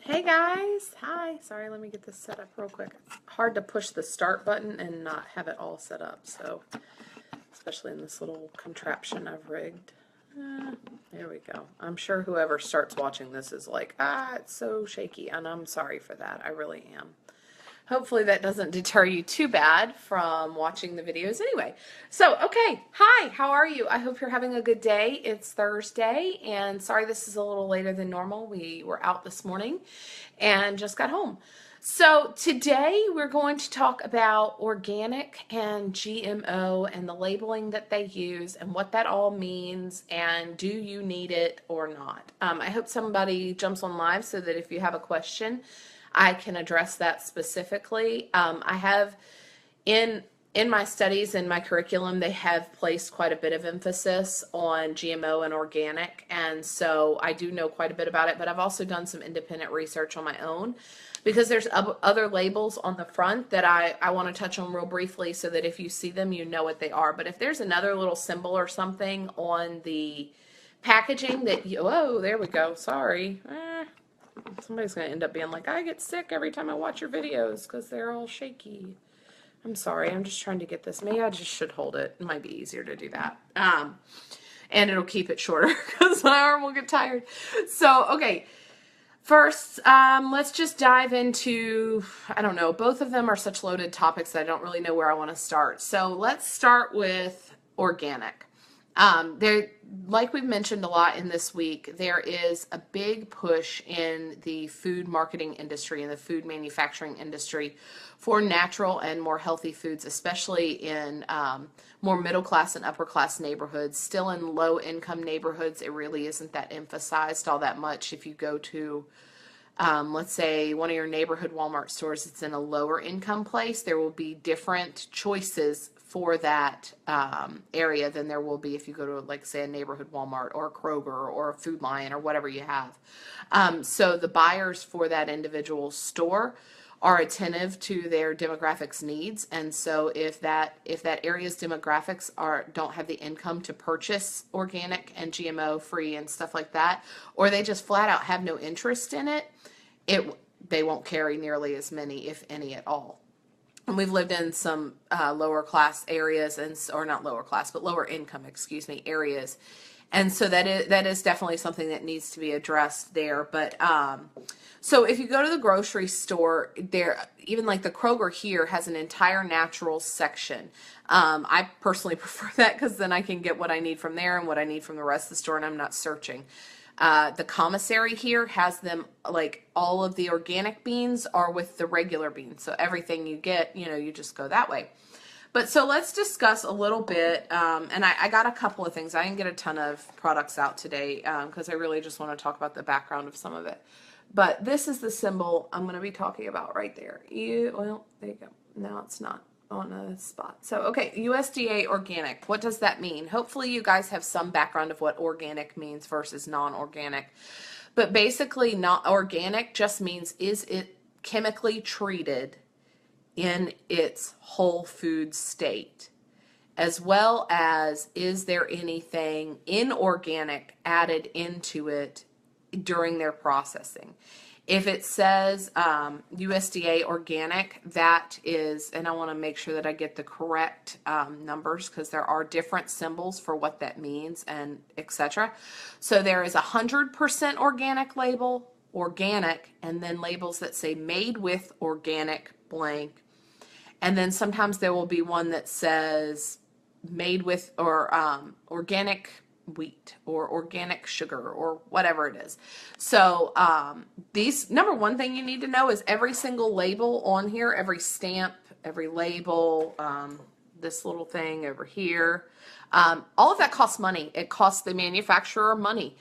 Hey guys, hi. Sorry, let me get this set up real quick. It's hard to push the start button and not have it all set up, so especially in this little contraption I've rigged. There we go. I'm sure whoever starts watching this is like, it's so shaky, and I'm sorry for that. I really am. Hopefully that doesn't deter you too bad from watching the videos anyway. So, okay. Hi, how are you? I hope you're having a good day. It's Thursday, and sorry this is a little later than normal. We were out this morning and just got home. So today we're going to talk about organic and GMO and the labeling that they use and what that all means and do you need it or not. I hope somebody jumps on live so that if you have a question, I can address that specifically. I have in my studies and my curriculum, they have placed quite a bit of emphasis on GMO and organic, and so I do know quite a bit about it, but I've also done some independent research on my own because there's other labels on the front that I want to touch on real briefly so that if you see them, you know what they are. But if there's another little symbol or something on the packaging that you, oh, there we go, sorry. Somebody's going to end up being like, I get sick every time I watch your videos because they're all shaky. I'm sorry. I'm just trying to get this. Maybe I just should hold it. It might be easier to do that. And it'll keep it shorter because my arm will get tired. So, okay. First, let's just dive into, I don't know, both of them are such loaded topics that I don't really know where I want to start. So let's start with organic. There, like we've mentioned a lot in this week, there is a big push in the food marketing industry and the food manufacturing industry for natural and more healthy foods, especially in more middle class and upper class neighborhoods. Still in low income neighborhoods, it really isn't that emphasized all that much. If you go to let's say one of your neighborhood Walmart stores, it's in a lower income place, there will be different choices for that area than there will be if you go to, like, say, a neighborhood Walmart or a Kroger or a Food Lion or whatever you have. So the buyers for that individual store are attentive to their demographics needs, and so if that area's demographics don't have the income to purchase organic and GMO free and stuff like that, or they just flat out have no interest in it, they won't carry nearly as many, if any at all. And we've lived in some lower class areas, or not lower class, but lower income, areas. And so that is definitely something that needs to be addressed there. But so if you go to the grocery store, there, even like the Kroger here has an entire natural section. I personally prefer that because then I can get what I need from there and what I need from the rest of the store, and I'm not searching. The commissary here has them, like, all of the organic beans are with the regular beans. So everything you get, you just go that way. But so let's discuss a little bit, and I got a couple of things. I didn't get a ton of products out today because I really just want to talk about the background of some of it. But this is the symbol I'm going to be talking about right there. Well, there you go. No, it's not on a spot. So, okay, USDA organic. What does that mean? Hopefully you guys have some background of what organic means versus non-organic. But basically, not organic just means, is it chemically treated in its whole food state? As well as, is there anything inorganic added into it during their processing? If it says USDA organic, that is, and I want to make sure that I get the correct numbers because there are different symbols for what that means and etc. So there is 100% organic label, organic, and then labels that say made with organic blank. And then sometimes there will be one that says made with or organic wheat or organic sugar or whatever it is. So these, number one thing you need to know is every single label on here, every stamp, every label, this little thing over here, all of that costs money. It costs the manufacturer money.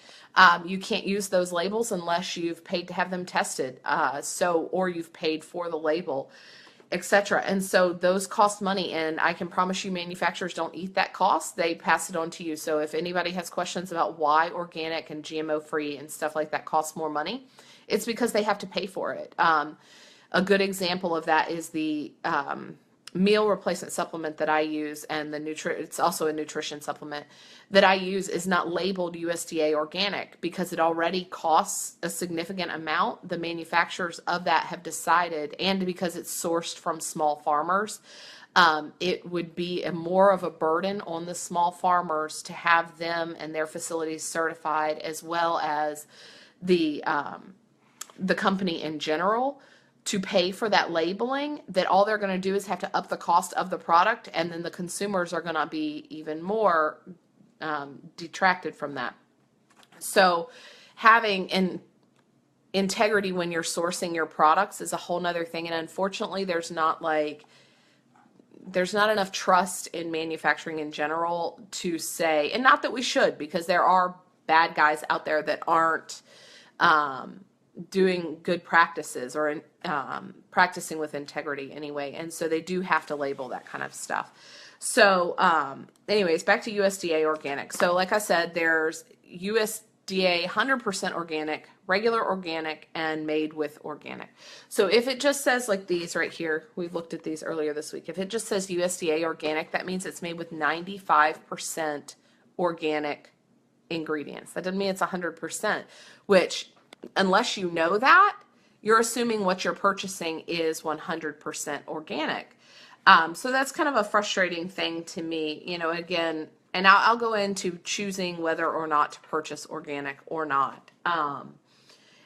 You can't use those labels unless you've paid to have them tested, or you've paid for the label, etc. And so those cost money, and I can promise you manufacturers don't eat that cost. They pass it on to you. So if anybody has questions about why organic and GMO free and stuff like that costs more money, it's because they have to pay for it. A good example of that is the meal replacement supplement that I use, and it's also a nutrition supplement that I use, is not labeled USDA organic because it already costs a significant amount. The manufacturers of that have decided, and because it's sourced from small farmers, it would be more of a burden on the small farmers to have them and their facilities certified, as well as the company in general, to pay for that labeling, that all they're going to do is have to up the cost of the product, and then the consumers are going to be even more detracted from that. So having an integrity when you're sourcing your products is a whole nother thing, and unfortunately there's not enough trust in manufacturing in general to say, and not that we should, because there are bad guys out there that aren't doing good practices or practicing with integrity anyway, and so they do have to label that kind of stuff. So anyways, back to USDA organic. So like I said, there's USDA 100% organic, regular organic, and made with organic. So if it just says like these right here, we looked at these earlier this week, if it just says USDA organic, that means it's made with 95% organic ingredients. That doesn't mean it's 100%, which, unless you know that, you're assuming what you're purchasing is 100% organic. So that's kind of a frustrating thing to me, again, and I'll go into choosing whether or not to purchase organic or not,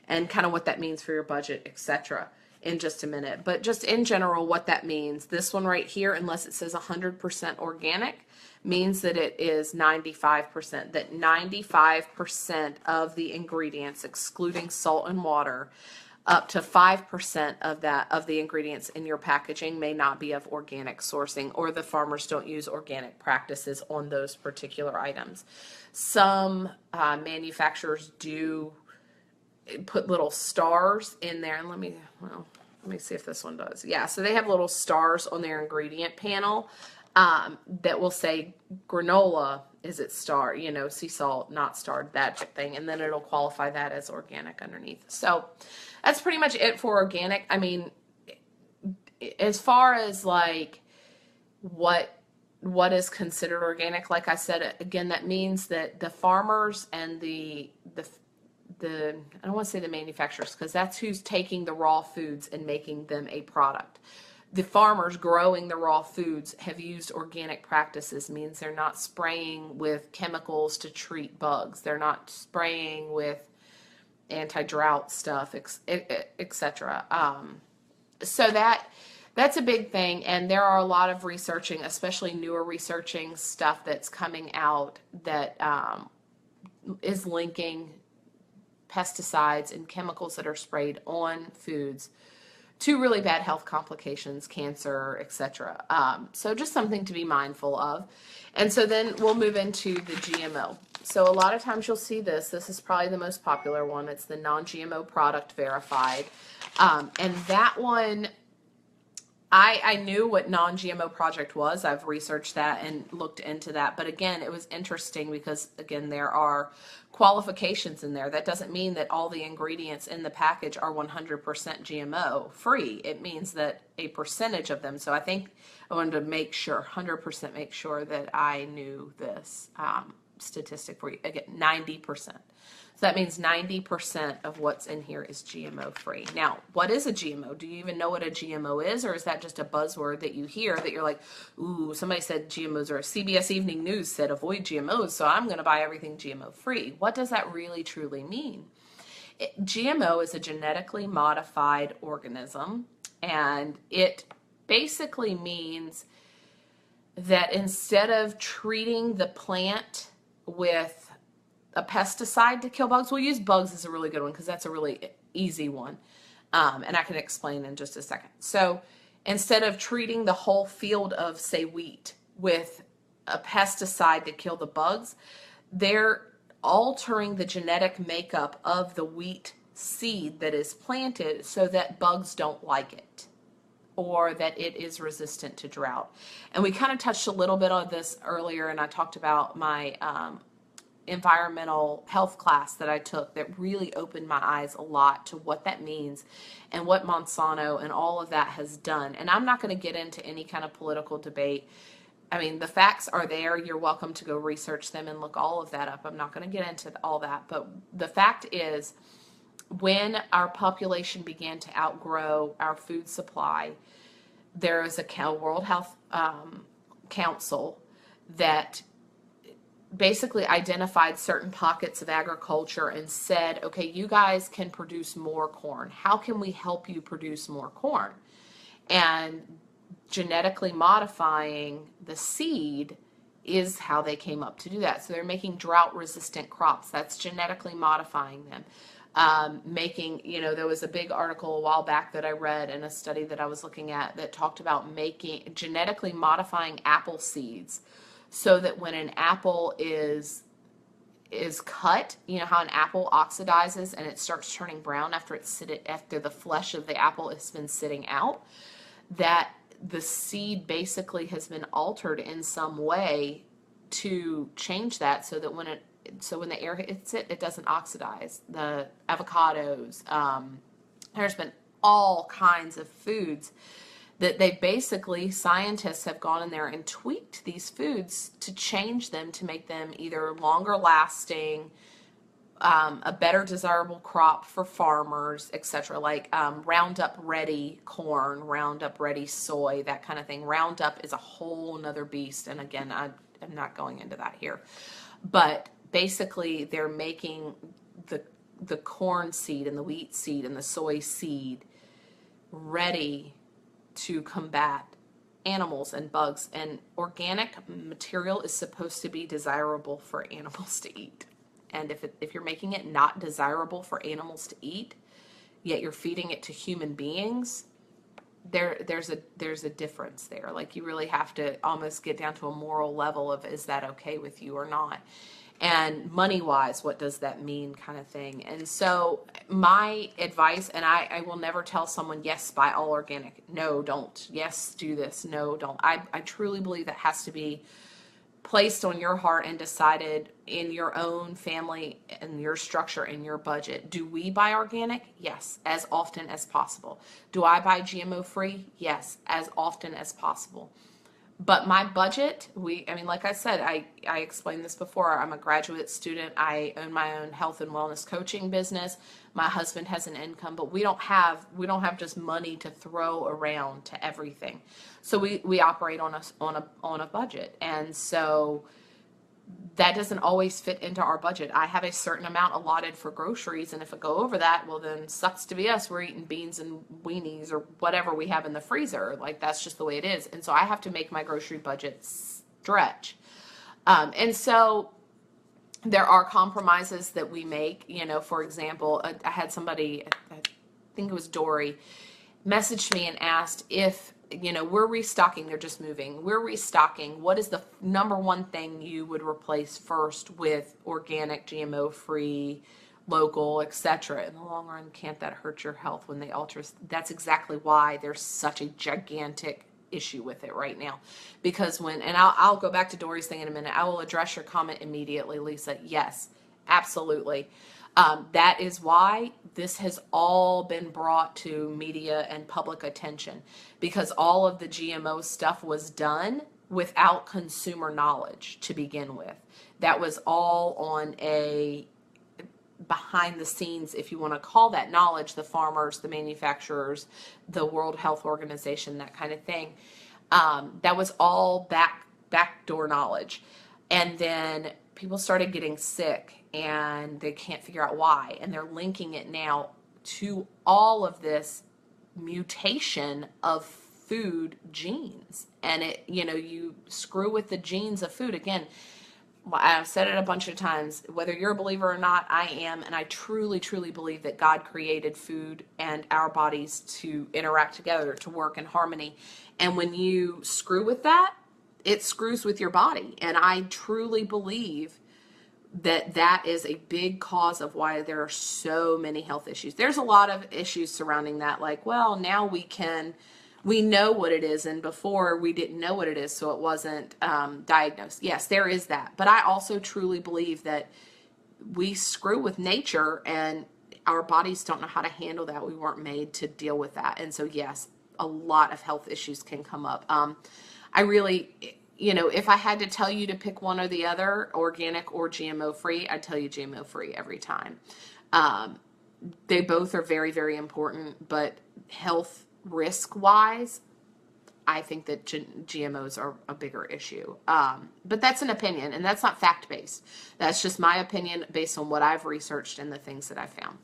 and kind of what that means for your budget, etc., in just a minute. But just in general, what that means, this one right here, unless it says 100% organic, means that it is 95%, that 95% of the ingredients, excluding salt and water, up to 5% of the ingredients in your packaging may not be of organic sourcing, or the farmers don't use organic practices on those particular items. Some manufacturers do put little stars in there, and let me see if this one does. Yeah, so they have little stars on their ingredient panel that will say granola, is it star, sea salt, not starred, that thing, and then it'll qualify that as organic underneath. So that's pretty much it for organic. I mean, as far as like what is considered organic, like I said, again, that means that the farmers and the I don't want to say the manufacturers, because that's who's taking the raw foods and making them a product. The farmers growing the raw foods have used organic practices, means they're not spraying with chemicals to treat bugs. They're not spraying with anti-drought stuff, etc. So that's a big thing, and there are a lot of researching, especially newer researching stuff that's coming out that is linking pesticides and chemicals that are sprayed on foods to really bad health complications, cancer, etc. So just something to be mindful of. And so then we'll move into the GMO. So a lot of times you'll see this. This is probably the most popular one. It's the non-GMO product verified. And that one, I knew what non-GMO project was. I've researched that and looked into that. But again, it was interesting because, again, there are qualifications in there. That doesn't mean that all the ingredients in the package are 100% GMO free. It means that a percentage of them. So I think I wanted to make sure, 100% make sure that I knew this statistic for you. Again, 90%. So that means 90% of what's in here is GMO free. Now, what is a GMO? Do you even know what a GMO is, or is that just a buzzword that you hear that you're like, ooh, somebody said GMOs, or CBS Evening News said avoid GMOs, so I'm going to buy everything GMO free. What does that really truly mean? GMO is a genetically modified organism, and it basically means that instead of treating the plant with a pesticide to kill bugs, we'll use bugs as a really good one because that's a really easy one, and I can explain in just a second. So instead of treating the whole field of, say, wheat with a pesticide to kill the bugs, they're altering the genetic makeup of the wheat seed that is planted so that bugs don't like it, or that it is resistant to drought. And we kind of touched a little bit on this earlier, and I talked about my environmental health class that I took that really opened my eyes a lot to what that means and what Monsanto and all of that has done. And I'm not going to get into any kind of political debate. I mean, the facts are there. You're welcome to go research them and look all of that up. I'm not going to get into all that. But the fact is, when our population began to outgrow our food supply, there is a World Health Council that basically identified certain pockets of agriculture and said, okay, you guys can produce more corn. How can we help you produce more corn? And genetically modifying the seed is how they came up to do that. So they're making drought resistant crops. That's genetically modifying them. Making, there was a big article a while back that I read in a study that I was looking at that talked about genetically modifying apple seeds so that when an apple is cut, how an apple oxidizes and it starts turning brown after the flesh of the apple has been sitting out, that the seed basically has been altered in some way to change that so that when the air hits it, it doesn't oxidize. The avocados, there's been all kinds of foods that scientists have gone in there and tweaked these foods to change them to make them either longer lasting, a better desirable crop for farmers, etc. Like Roundup Ready corn, Roundup Ready soy, that kind of thing. Roundup is a whole nother beast, and again, I'm not going into that here. But basically, they're making the corn seed and the wheat seed and the soy seed ready to combat animals and bugs. And organic material is supposed to be desirable for animals to eat. And if you're making it not desirable for animals to eat, yet you're feeding it to human beings, there's a difference there. Like, you really have to almost get down to a moral level of, is that okay with you or not? And money-wise, what does that mean, kind of thing. And so my advice, and I will never tell someone, yes, buy all organic. No, don't. Yes, do this. No, don't. I truly believe that has to be placed on your heart and decided in your own family and your structure and your budget. Do we buy organic? Yes, as often as possible. Do I buy GMO free? Yes, as often as possible. But my budget, like I said, I explained this before. I'm a graduate student. I own my own health and wellness coaching business. My husband has an income, but we don't have just money to throw around to everything. So we operate on a budget. And so that doesn't always fit into our budget. I have a certain amount allotted for groceries, and if I go over that, well, then sucks to be us. We're eating beans and weenies or whatever we have in the freezer. Like, that's just the way it is. And so I have to make my grocery budget stretch. And so there are compromises that we make. For example, I had somebody, I think it was Dory, messaged me and asked if, we're restocking, they're just moving. We're restocking. What is the number one thing you would replace first with organic, GMO-free, local, etc.? In the long run, can't that hurt your health when they alter? That's exactly why there's such a gigantic issue with it right now. Because and I'll go back to Dory's thing in a minute. I will address your comment immediately, Lisa. Yes, absolutely. That is why this has all been brought to media and public attention, because all of the GMO stuff was done without consumer knowledge to begin with. That was all on a behind the scenes, if you want to call that knowledge, the farmers, the manufacturers, the World Health Organization, that kind of thing. That was all backdoor knowledge. And then people started getting sick and they can't figure out why. And they're linking it now to all of this mutation of food genes. And you screw with the genes of food. Again, I've said it a bunch of times, whether you're a believer or not, I am, and I truly, truly believe that God created food and our bodies to interact together, to work in harmony. And when you screw with that, it screws with your body. And I truly believe that is a big cause of why there are so many health issues. There's a lot of issues surrounding that, like, well, now we can we know what it is, and before we didn't know what it is, so it wasn't diagnosed. Yes, there is that. But I also truly believe that we screw with nature, and our bodies don't know how to handle that. We weren't made to deal with that. And so, yes, a lot of health issues can come up. I really, if I had to tell you to pick one or the other, organic or GMO free, I'd tell you GMO free every time. They both are very, very important, but health risk wise, I think that GMOs are a bigger issue. But that's an opinion, and that's not fact-based. That's just my opinion based on what I've researched and the things that I found.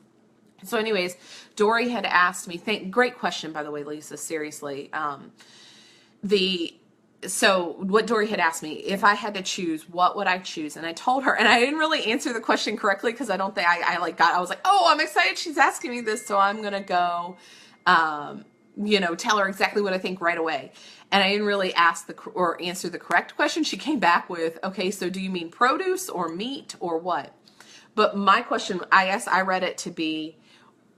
So anyways, Dory had asked me, great question, by the way, Lisa, seriously. So what Dory had asked me, if I had to choose, what would I choose? And I told her, and I didn't really answer the question correctly because I don't think I was like, oh, I'm excited she's asking me this, so I'm going to go, tell her exactly what I think right away. And I didn't really answer the correct question. She came back with, okay, so do you mean produce or meat or what? But my question, I guess I read it to be,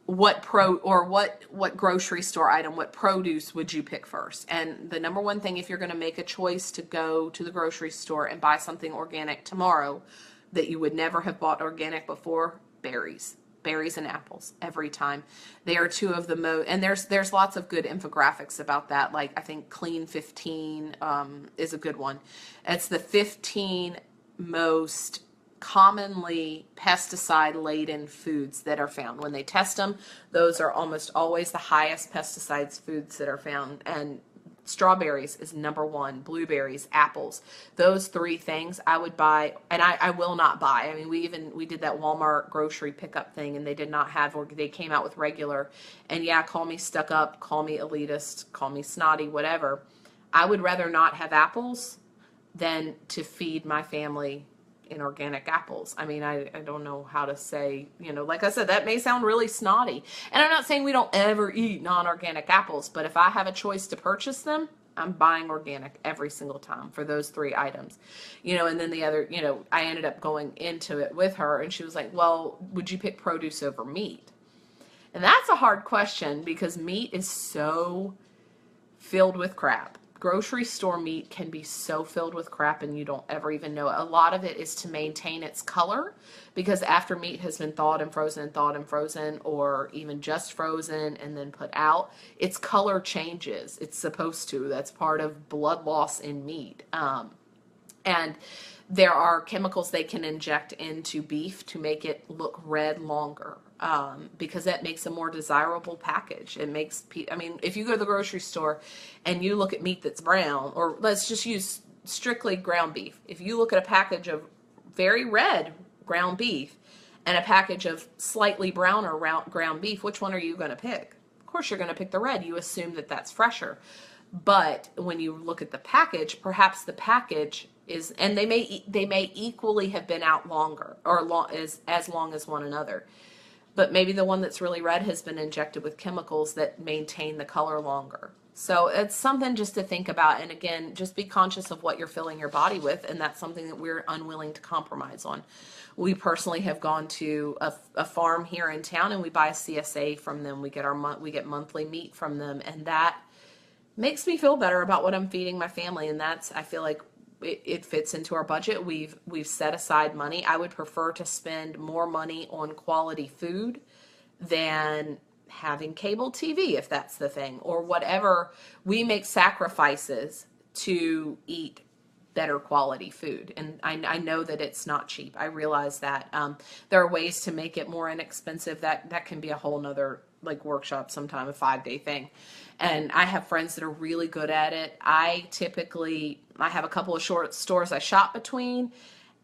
what grocery store item, what produce would you pick first? And the number one thing, if you're going to make a choice to go to the grocery store and buy something organic tomorrow that you would never have bought organic before, berries and apples every time. They are two of the most, and there's lots of good infographics about that. Like I think Clean 15 is a good one. It's the 15 most commonly pesticide-laden foods that are found. When they test them, those are almost always the highest pesticides foods that are found. And strawberries is number one, blueberries, apples. Those three things I would buy, and I will not buy. I mean, we did that Walmart grocery pickup thing, and they did not have, or they came out with regular. And yeah, call me stuck up, call me elitist, call me snotty, whatever. I would rather not have apples than to feed my family inorganic apples. I mean, I don't know how to say, like I said, that may sound really snotty. And I'm not saying we don't ever eat non-organic apples, but if I have a choice to purchase them, I'm buying organic every single time for those three items. And then the other, I ended up going into it with her, and she was like, well, would you pick produce over meat? And that's a hard question because meat is so filled with crap. Grocery store meat can be so filled with crap and you don't ever even know it. A lot of it is to maintain its color, because after meat has been thawed and frozen, or even just frozen and then put out, its color changes. It's supposed to. That's part of blood loss in meat. And there are chemicals they can inject into beef to make it look red longer. Because that makes a more desirable package. It makes, if you go to the grocery store and you look at meat that's brown, or let's just use strictly ground beef. If you look at a package of very red ground beef and a package of slightly browner ground beef, which one are you going to pick? Of course you're going to pick the red. You assume that that's fresher. But when you look at the package, perhaps the package is, and they may equally have been out longer, or as long as one another. But maybe the one that's really red has been injected with chemicals that maintain the color longer. So it's something just to think about. And again, just be conscious of what you're filling your body with. And that's something that we're unwilling to compromise on. We personally have gone to a farm here in town, and we buy a CSA from them. We get monthly meat from them. And that makes me feel better about what I'm feeding my family. And I feel like it fits into our budget. We've set aside money. I would prefer to spend more money on quality food than having cable TV, if that's the thing, or whatever. We make sacrifices to eat better quality food, and I know that it's not cheap. I realize that there are ways to make it more inexpensive. That can be a whole nother workshop sometime, a 5-day thing. And I have friends that are really good at it. I have a couple of short stores I shop between,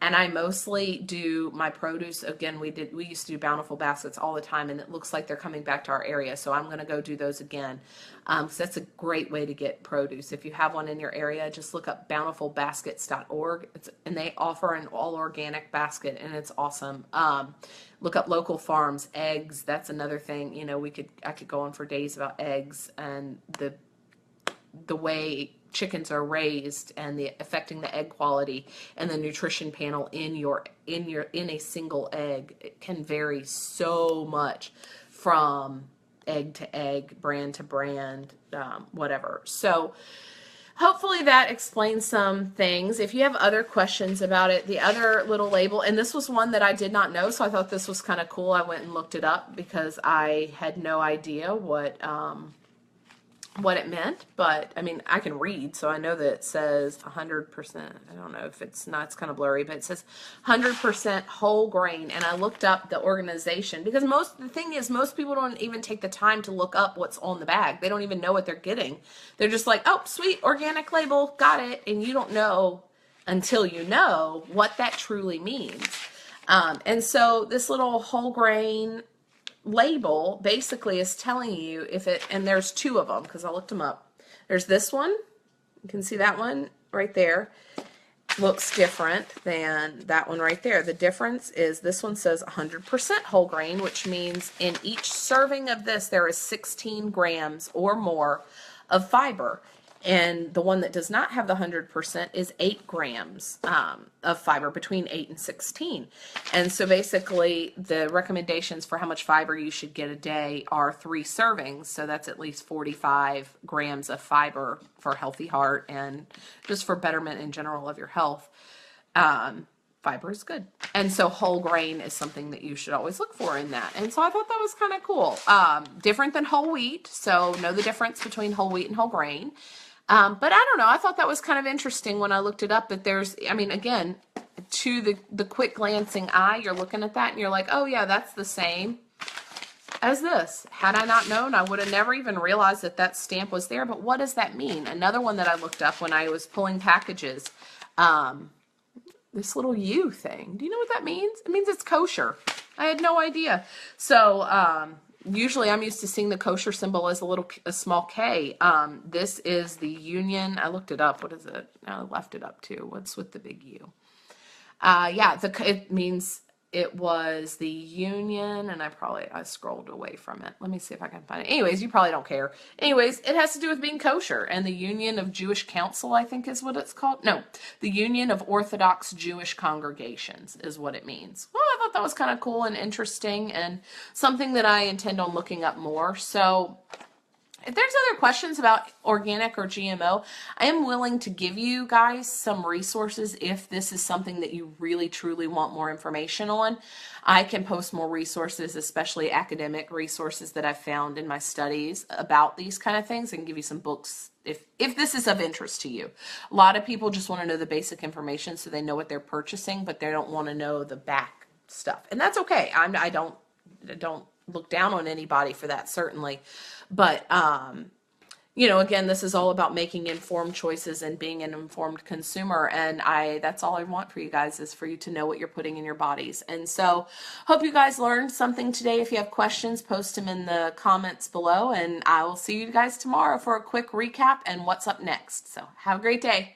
and I mostly do my produce. Again, we used to do Bountiful Baskets all the time, and it looks like they're coming back to our area, so I'm going to go do those again. So that's a great way to get produce. If you have one in your area, just look up bountifulbaskets.org, and they offer an all-organic basket, and it's awesome. Look up local farms. Eggs, that's another thing. I could go on for days about eggs and the way chickens are raised and affecting the egg quality, and the nutrition panel in a single egg. It can vary so much from egg to egg, brand to brand, whatever. So hopefully that explains some things. If you have other questions about it, the other little label, and this was one that I did not know, so I thought this was kind of cool. I went and looked it up because I had no idea what it meant, but I mean, I can read, so I know that it says 100%. I don't know if it's not, it's kind of blurry, but it says 100% whole grain. And I looked up the organization because the thing is, most people don't even take the time to look up what's on the bag. They don't even know what they're getting. They're just like, oh, sweet, organic label, got it. And you don't know until you know what that truly means. And so this little whole grain label basically is telling you if it, and there's two of them because I looked them up. There's this one, you can see that one right there, looks different than that one right there. The difference is this one says 100% whole grain, which means in each serving of this there is 16 grams or more of fiber. And the one that does not have the 100% is 8 grams of fiber, between 8 and 16. And so basically the recommendations for how much fiber you should get a day are 3 servings. So that's at least 45 grams of fiber for a healthy heart and just for betterment in general of your health. Fiber is good. And so whole grain is something that you should always look for in that. And so I thought that was kind of cool. Different than whole wheat. So know the difference between whole wheat and whole grain. But I don't know, I thought that was kind of interesting when I looked it up, that there's, I mean, again, to the quick glancing eye, you're looking at that and you're like, oh yeah, that's the same as this. Had I not known, I would have never even realized that that stamp was there. But what does that mean? Another one that I looked up when I was pulling packages, this little U thing. Do you know what that means? It means it's kosher. I had no idea. So, usually I'm used to seeing the kosher symbol as a small K. This is the Union. I looked it up. What is it? I left it up too. What's with the big U? Yeah, it means it was the Union, and I scrolled away from it. Let me see if I can find it. Anyways, you probably don't care. Anyways, it has to do with being kosher, and the Union of Jewish Council, I think is what it's called. No, the Union of Orthodox Jewish Congregations is what it means. Well, I thought that was kind of cool and interesting and something that I intend on looking up more. So if there's other questions about organic or GMO, I am willing to give you guys some resources if this is something that you really truly want more information on. I can post more resources, especially academic resources that I've found in my studies about these kind of things, and give you some books if this is of interest to you. A lot of people just want to know the basic information so they know what they're purchasing, but they don't want to know the back stuff. And that's okay. I don't look down on anybody for that, certainly. But, you know, again, this is all about making informed choices and being an informed consumer. And that's all I want for you guys, is for you to know what you're putting in your bodies. And so hope you guys learned something today. If you have questions, post them in the comments below, and I will see you guys tomorrow for a quick recap and what's up next. So have a great day.